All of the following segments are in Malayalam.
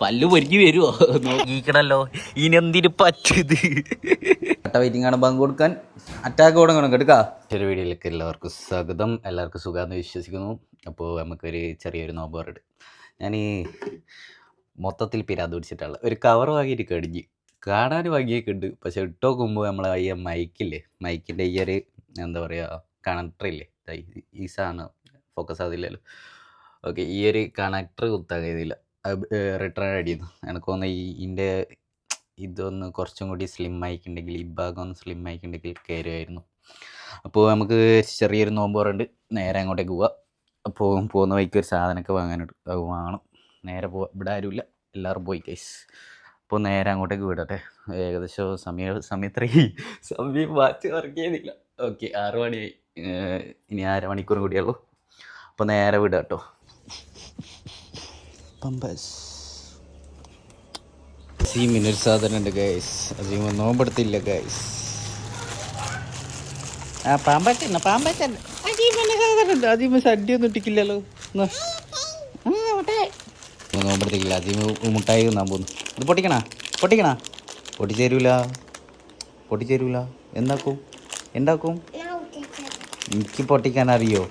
പല്ല് പൊരിഞ്ഞു വരുമോ നോക്കിക്കണല്ലോ ഇനി എന്തിനു പറ്റത് വെയിറ്റിംഗ് ആണ് ബാങ്ക് കൊടുക്കാൻ അറ്റാക്ക് കൊടുക്കണം കേട്ടുക്കാ. ചെറിയ വീഡിയോയിലേക്ക് എല്ലാവർക്കും സ്വാഗതം. എല്ലാവർക്കും സുഖമാണെന്ന് വിശ്വസിക്കുന്നു. അപ്പോൾ നമുക്കൊരു ചെറിയൊരു നോമ്പറുണ്ട്. ഞാൻ ഈ മൊത്തത്തിൽ പിരാന്ത് പിടിച്ചിട്ടുള്ള ഒരു കവർ വാങ്ങിയിട്ട് കടിഞ്ഞ് കാണാൻ വാങ്ങിയൊക്കെ ഉണ്ട്. പക്ഷെ ഇട്ട് നോക്കുമ്പോൾ നമ്മൾ ഈ മൈക്കില്ലേ, മൈക്കിൻ്റെ ഈ ഒരു എന്താ പറയുക കണക്ടറില്ലേ, ഈ സാധനം ഫോക്കസ് ആകുന്നില്ലല്ലോ. ഓക്കെ, ഈ ഒരു കണക്ടർ കുത്താൻ കഴിയുന്നില്ല. റിട്ടേൺ അടിയുന്നു. എനിക്ക് തോന്നുന്നു ഇതിൻ്റെ ഇതൊന്ന് കുറച്ചും കൂടി സ്ലിം ആയിക്കുണ്ടെങ്കിൽ, ഈ ഭാഗം ഒന്ന് സ്ലിം ആയിക്കുണ്ടെങ്കിൽ കയറുമായിരുന്നു. അപ്പോൾ നമുക്ക് ചെറിയൊരു നോമ്പോറുണ്ട്. നേരെ അങ്ങോട്ടേക്ക് പോവാം. അപ്പോൾ പോകുന്ന വഴിക്ക് ഒരു സാധനമൊക്കെ വാങ്ങാനുണ്ട്, അത് വാങ്ങണം. നേരെ പോവാം. ഇവിടെ ആരുമില്ല, എല്ലാവരും പോയി ഗൈസ്. അപ്പോൾ നേരെ അങ്ങോട്ടേക്ക് വിടട്ടെ. ഏകദേശം സമയം മാറ്റി ഇറക്കിയതില്ല. ഓക്കെ, 6 മണിയായി. ഇനി 1/2 മണിക്കൂറും കൂടിയുള്ളൂ. അപ്പോൾ നേരെ വിടാം കേട്ടോ. അസീമിനൊരു സാധനം ഉണ്ട് ഗൈസ്. അസീമ നോമ്പെടുത്തില്ല ഗൈസ്. ആ പാമ്പറ്റ അസീമൻ്റെ സാധനം ഉണ്ട്. അസീമ സദ്യയൊന്നും ഇട്ടിക്കില്ലല്ലോ. നോമ്പെടുത്തില്ല. അസീമ മുട്ടായി തിന്നാൻ പോകുന്നു. ഇത് പൊട്ടിക്കണ പൊട്ടിച്ചേരൂല. എന്താക്കും എനിക്ക് പൊട്ടിക്കാൻ അറിയോ?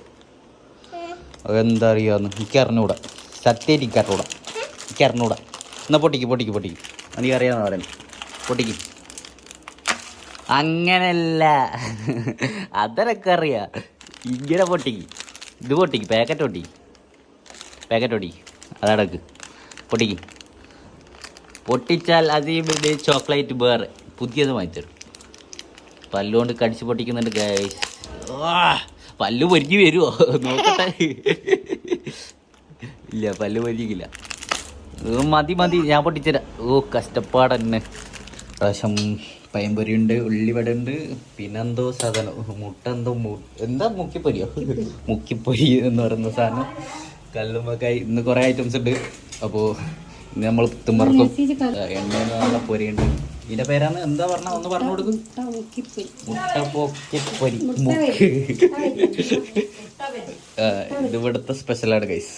എന്താ അറിയാന്ന് എനിക്ക് അറിഞ്ഞൂടാ. സത്യം എനിക്ക് അറിഞ്ഞൂടാ. എന്നാൽ പൊട്ടിക്ക് എനിക്ക് അറിയാമെന്ന് പറയുന്നത്. പൊട്ടിക്ക്. അങ്ങനല്ല, അതൊക്കെ അറിയാം. ഇങ്ങനെ പൊട്ടിക്ക്. ഇത് പൊട്ടിക്ക്. പാക്കറ്റ് പൊട്ടിക്ക്. അതടക്ക്. പൊട്ടിക്ക്. പൊട്ടിച്ചാൽ അതിൽ ചോക്ലേറ്റ് വേറെ പുതിയത് വാങ്ങിത്തരും. പല്ലുകൊണ്ട് കടിച്ച് പൊട്ടിക്കുന്നുണ്ട് ഗൈസ്. പല്ല് പൊരിഞ്ഞു വരുമോ നോക്കട്ടെ. ഇല്ല, പല്ല് പൊരിക്കില്ല. മതി ഞാൻ പൊട്ടിച്ചരാം. കഷ്ടപ്പാടന്നെ. പ്രാവശ്യം പയമ്പൊരി ഉണ്ട്, ഉള്ളിവട ഉണ്ട്, പിന്നെന്തോ സാധനം എന്താ മുക്കിപ്പൊരി എന്ന് പറയുന്ന സാധനം. കല്ലുമ്മക്കായി. ഇന്ന് കുറേ ഐറ്റംസ് ഉണ്ട്. അപ്പോൾ ഇന്ന് നമ്മൾ തിമ്മർക്കും. എണ്ണ പൊരിയുണ്ട്. ഇതിന്റെ പേരാണ് എന്താ പറഞ്ഞ ഒന്ന് പറഞ്ഞു കൊടുക്കും. മുട്ടപ്പൊക്കിപ്പൊരി. ഇത് ഇവിടുത്തെ സ്പെഷ്യലാണ് ഗൈസ്.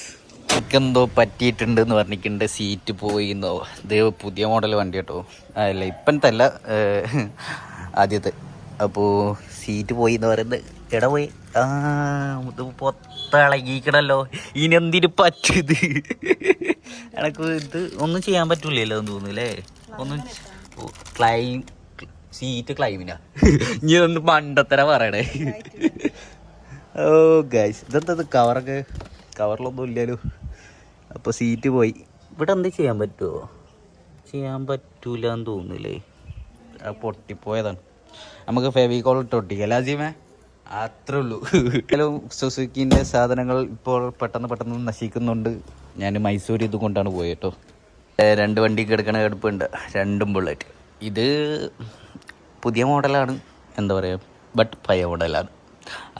എനിക്കെന്തോ പറ്റിയിട്ടുണ്ട് എന്ന് പറഞ്ഞിട്ടുണ്ട്. സീറ്റ് പോയിന്നോ. ഇത് പുതിയ മോഡൽ വണ്ടി കേട്ടോ. അല്ല ഇപ്പഴത്തെ അല്ല, ആദ്യത്തെ. അപ്പോൾ സീറ്റ് പോയി എന്ന് പറയുന്നത്. എടാ പോയി. ഇത് പൊത്തളകിക്കണല്ലോ. ഇനി എന്തിനു പറ്റത്? എനക്ക് ഇത് ഒന്നും ചെയ്യാൻ പറ്റൂലല്ലോ എന്ന് തോന്നുന്നല്ലേ. ഒന്നും സീറ്റ് ക്ലൈമിനാ. ഇനി ഒന്ന് മണ്ടത്തര പറയണേ. ഓ ഗൈസ്, ഇതെന്താ കവറിലൊന്നും ഇല്ലല്ലോ. അപ്പോൾ സീറ്റ് പോയി. ഇവിടെ എന്ത് ചെയ്യാൻ പറ്റുമോ? ചെയ്യാൻ പറ്റൂല എന്ന് തോന്നുന്നില്ലേ. പൊട്ടിപ്പോയതാണ്. നമുക്ക് ഫെവിക്കോൾ ഇട്ട് ഒട്ടിക്കല്ലേ അജീമേ? അത്രേ ഉള്ളൂ. സുസുക്കിൻ്റെ സാധനങ്ങൾ ഇപ്പോൾ പെട്ടെന്ന് നശിക്കുന്നുണ്ട്. ഞാൻ മൈസൂർ ഇത് കൊണ്ടാണ് പോയത് കേട്ടോ. 2 വണ്ടിക്ക് എടുക്കണ എടുപ്പുണ്ട്, 2 ബുള്ളറ്റ്. ഇത് പുതിയ മോഡലാണ്, എന്താ പറയുക, ബട്ട് പഴയ മോഡലാണ്.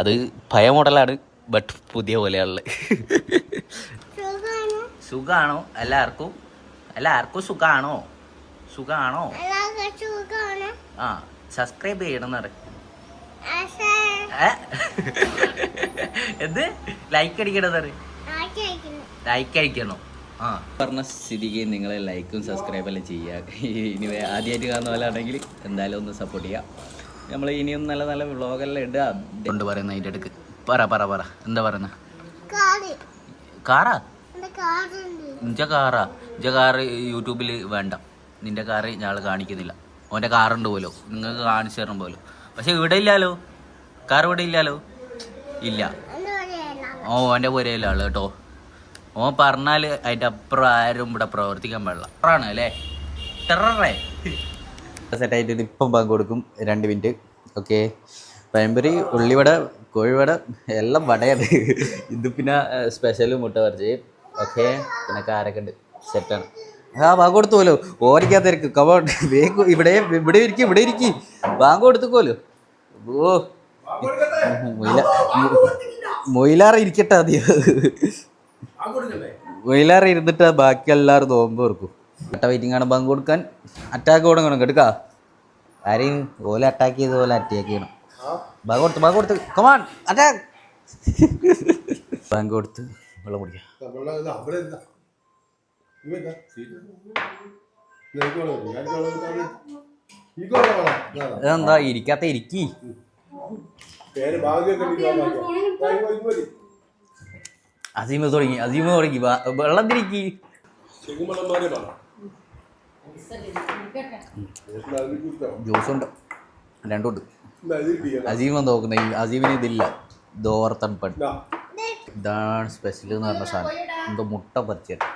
അത് പഴയ മോഡലാണ്, ബട്ട് പുതിയ പോലെയാണുള്ളത്. സുഖാണോ എല്ലാവർക്കും? സുഖാണോ? ആ, സബ്സ്ക്രൈബ് ചെയ്യണം എന്ന് പറയും. എന്ത് ലൈക്ക് അടിക്കണമെന്ന് പറയും. ലൈക്ക് അടിക്കണോ? ആ പറഞ്ഞ സ്ഥിതിക്ക് നിങ്ങളെ ലൈക്കും സബ്സ്ക്രൈബെല്ലാം ചെയ്യുക. ഇനി ആദ്യമായിട്ട് കാണുന്ന പോലെ ആണെങ്കിൽ എന്തായാലും ഒന്ന് സപ്പോർട്ട് ചെയ്യാം. നമ്മൾ ഇനിയും നല്ല വ്ളോഗെല്ലാം ഇടുക. കൊണ്ട് പറയുന്ന അതിൻ്റെ അടുക്ക് പറ എന്താ പറയുന്ന? കാറാ? നിന്റെ കാറ് യൂട്യൂബിൽ വേണ്ട. നിന്റെ കാറ് ഞങ്ങൾ കാണിക്കുന്നില്ല. ഓൻ്റെ കാറുണ്ട് പോലോ, നിങ്ങൾക്ക് കാണിച്ചു തരണം പോലോ. പക്ഷെ ഇവിടെ ഇല്ലല്ലോ, കാർ ഇവിടെ ഇല്ലല്ലോ. ഇല്ല, ഓൻ്റെ പുരയിലാണ് കേട്ടോ. ഓൻ പറഞ്ഞാൽ അതിൻ്റെ അപ്പുറം ആരും ഇവിടെ പ്രവർത്തിക്കാൻ പാടില്ല. ടെററാണ് അല്ലേ? ടെററേ സെറ്റായിട്ട് ഇപ്പം ബാങ്ക് കൊടുക്കും. 2 മിനിറ്റ്. ഓക്കെ, പഴംപൊരി, ഉള്ളിവട, കോഴിവട എല്ലാം വടയാണ്. ഇത് പിന്നെ സ്പെഷ്യൽ മുട്ട പറിച്ച്. ഓക്കെ, പിന്നെ കാരൊക്കെ ഉണ്ട്. സെറ്റാണ്. ബാങ്ക് കൊടുത്തു പോലോ. ഓരിക്കാത്തിരിക്കും. കവോട്ട് ഇവിടെ ഇരിക്കും. ബാങ്ക് കൊടുത്തുപോലോ. ഓ മൊയിലാറ് ഇരിക്കട്ടെ. ആദ്യം മൊയിലാറ് ഇരുന്നിട്ട് ബാക്കി എല്ലാവരും നോമ്പ് ഓർക്കും. വെയിറ്റിംഗ് ആണ് ബാങ്ക് കൊടുക്കാൻ. അറ്റാക്ക് കൊടുക്കണം കേട്ടുക്കാ. ആരെയും ഓല അറ്റാക്ക് ചെയ്ത പോലെ അറ്റാക്ക് ചെയ്യണം. ബാങ്ക് കൊടുത്ത് കമാൺ അറ്റാക്ക്. ബാങ്ക് കൊടുത്ത് വെള്ളം കുടിക്കാം. ഇതെന്താ ഇരിക്കാത്ത ഇരിക്കി അസീമ തുടങ്ങി വെള്ളം തിരിക്കി ജ്യൂസ് ഉണ്ട് രണ്ടുണ്ട് അസീമ നോക്കുന്ന അസീമിന് ഇതില്ല ദോർത്തൺപൺ ഇതാണ് സ്പെഷ്യൽ എന്ന് പറഞ്ഞ സാധനം എന്തോ മുട്ട പറിച്ചത്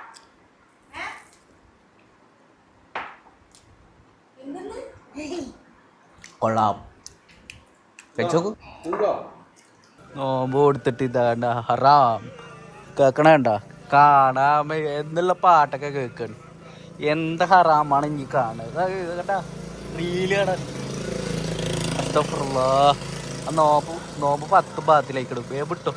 കൊള്ളാം വെച്ചോക്കൂ നോമ്പ് കൊടുത്തിട്ട് ഇതാണ്ട ഹറാം കേക്കണണ്ട കാണാമ എന്നുള്ള പാട്ടൊക്കെ കേൾക്കണ് എന്ത് ഹറാമാണ് ഇനി കാണുക കേട്ടാ റീല് കാണാൻ നോമ്പ് 10 ഭാഗത്തിലേക്ക് എടുക്കും വിട്ടോ